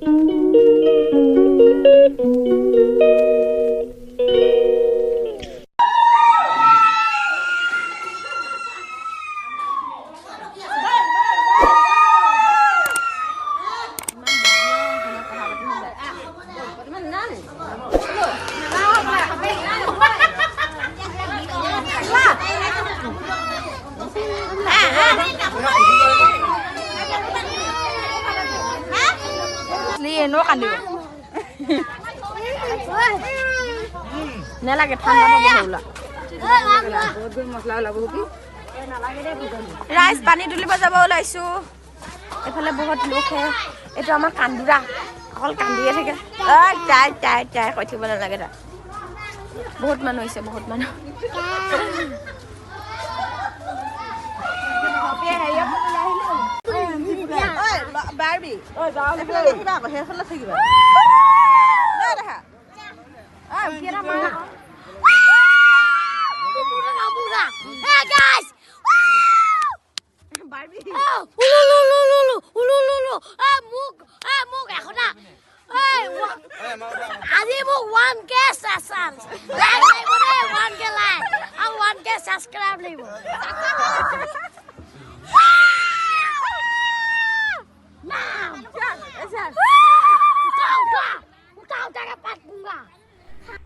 Nó cần được nè là cái thằng đó bao nhiêu là rice pani tuli bajabo laisu efale bahut lok hai eto amar kandura akol kandiye thake chai chai chai koi thibo na lage da bahut manu hoise bahut manu Barbie oi jao le phale kiba ko he phale thakiba na দেখা kira ma pura hey guys Barbie ulu muk এখন না এই আজি মোক 1k subscribe লাগিব রে 1k like আর 1k subscribe লাগিব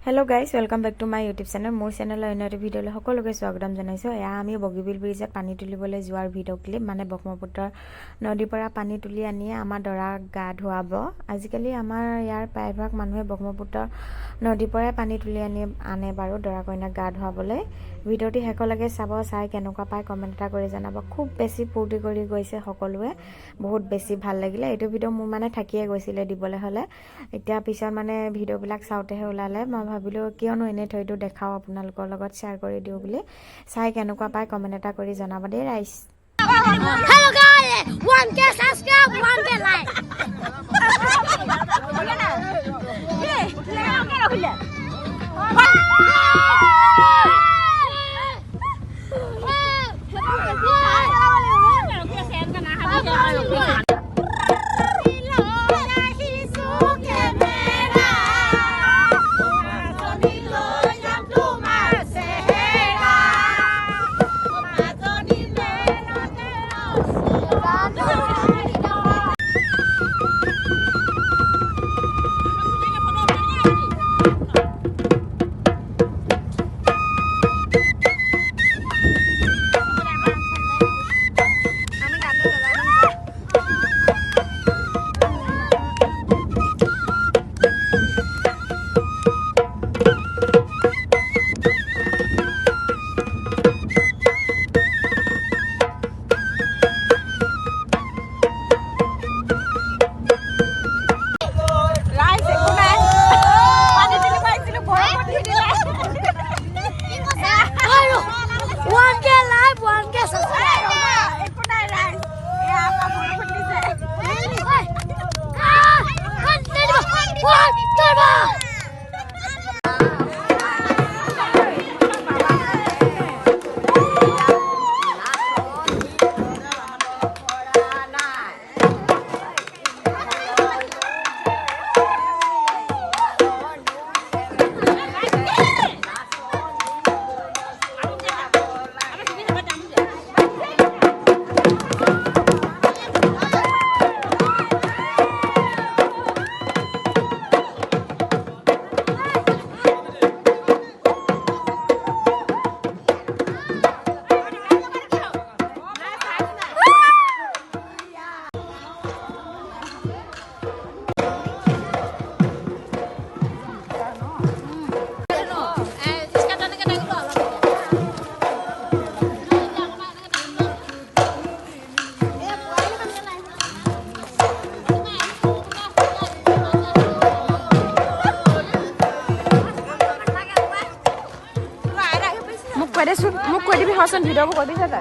Hello guys, welcome back to my YouTube channel. More channel another video le hokologe swagatam janaisu. Ya ami Bogibil bridge pani tulibole juar video clip mane Bokmaputor nodi para pani tuli ani amar dora ga dhuabo. Ajikali amar yar praibhag manue Bokmaputor nodi para pani tuli ani ane baru dora koina ga dhuabole. Video ti hekolage sabo sai kenuka pai comment eta kori janaba khub beshi purti kori goise hokolue bahut beshi bhal lagile etu video mu mane thakiye goisile dibole hole etia pisar mane video bilak saute he ulale ma bhabilo kiyono ene thoidu dekhao apnalokor logot share kori diu bili sai kenuka pai comment eta kori janaba de guys. Hello guys, 1k subscribe, 1k like. Muk kau di hasan video kau di sana.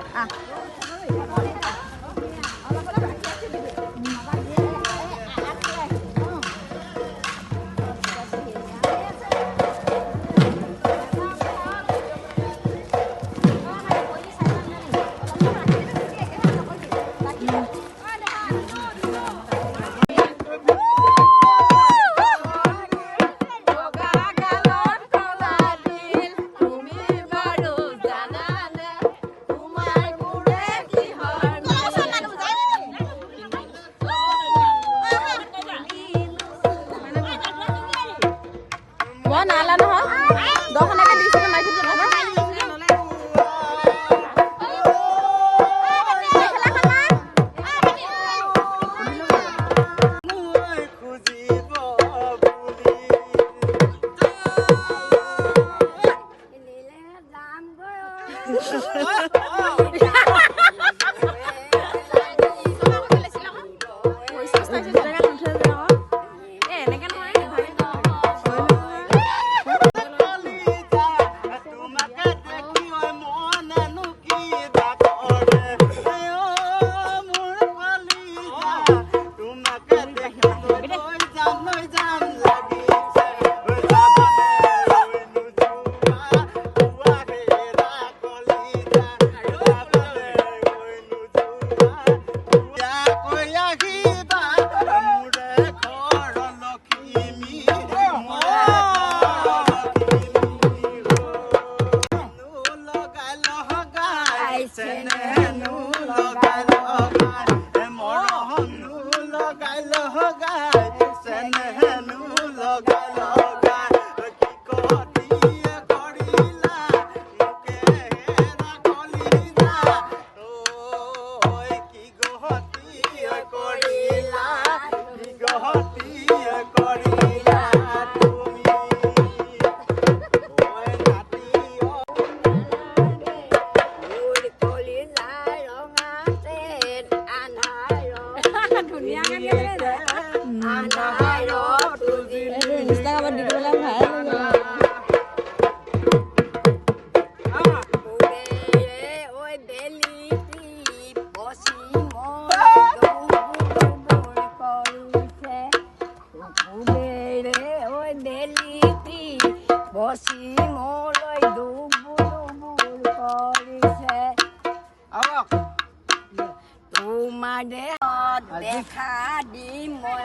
দেখা দি মই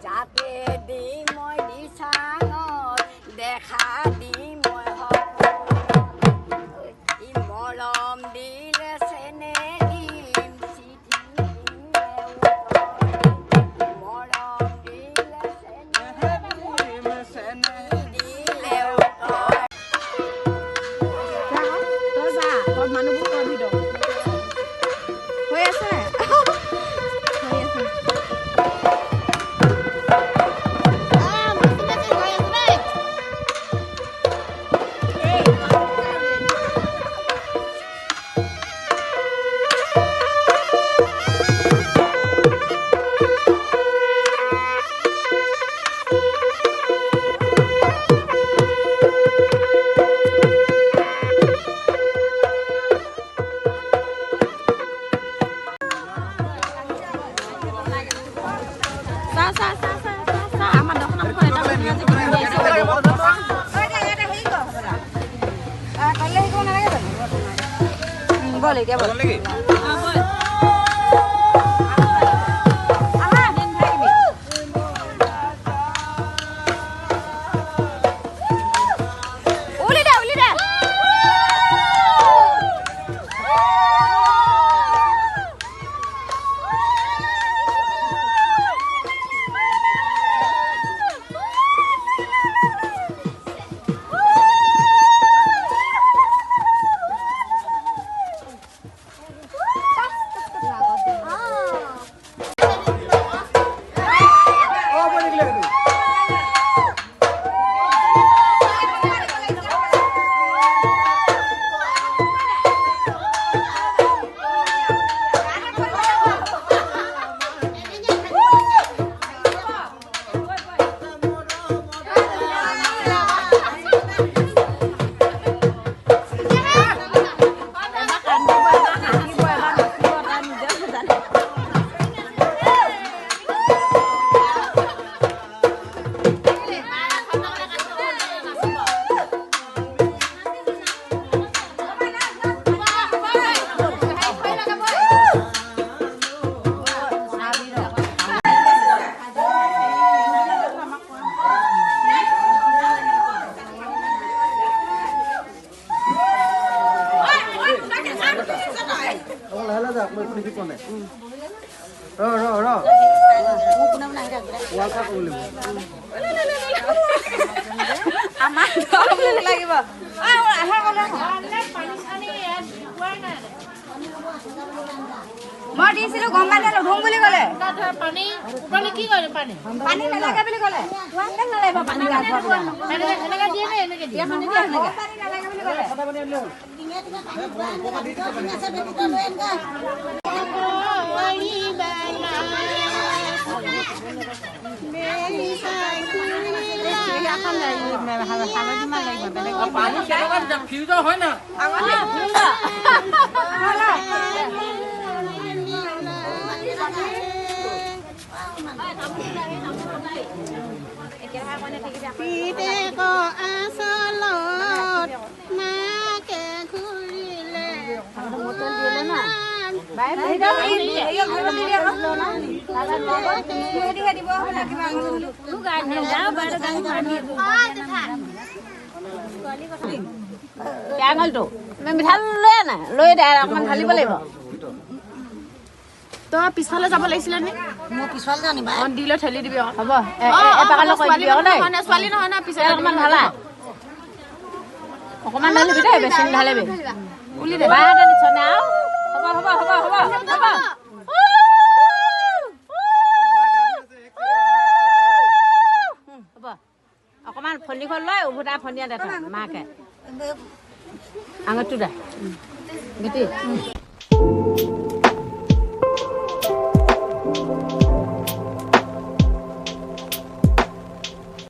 যাতে দি মই দিছাঙত দেখা দি মই মৰম দিলে চেনে দিম চিঠি মৰম দিলে চেনে দিলে মানুহবোৰ কৰ ভিতৰত হৈ আছে boleh dia boleh lagi মই দিছিলো গম পালে লধুং বুলি ক'লে পানী ওপৰলে কি কৰে পানী পানী নালাগে বুলি ক'লে ওৱান নালাগে পানী এনেকে দিয়ে নে এনেকে দিয়ে পানী দিয়ে এনেকে পানী নালাগে বুলি ক'লে কথা পানী আনলো পানী কেনেকুৱা ফিউজ হয় না মিঠাল লৈ নাই লৈ অকমান ঢালিব লাগিব তই পিছফালে যাব লাগিছিলে নে মোৰ পিছল জানিবা অন দিলে ঠেলি দিবি আকৌ হ'ব এপাকালৈ কৰি দিবি আকৌ দেই ছোৱালী নহয় না পিছত অকণমান ঢালা অকণমান ঢালিবি দেই বেছি ঢালিবি উলি দে বাহঁতে দিছনে আৰু হ'ব অকণমান ফলিখন লৈ উভতাই ফলিয়া দে মাকে আঙুৰটো দে গেটি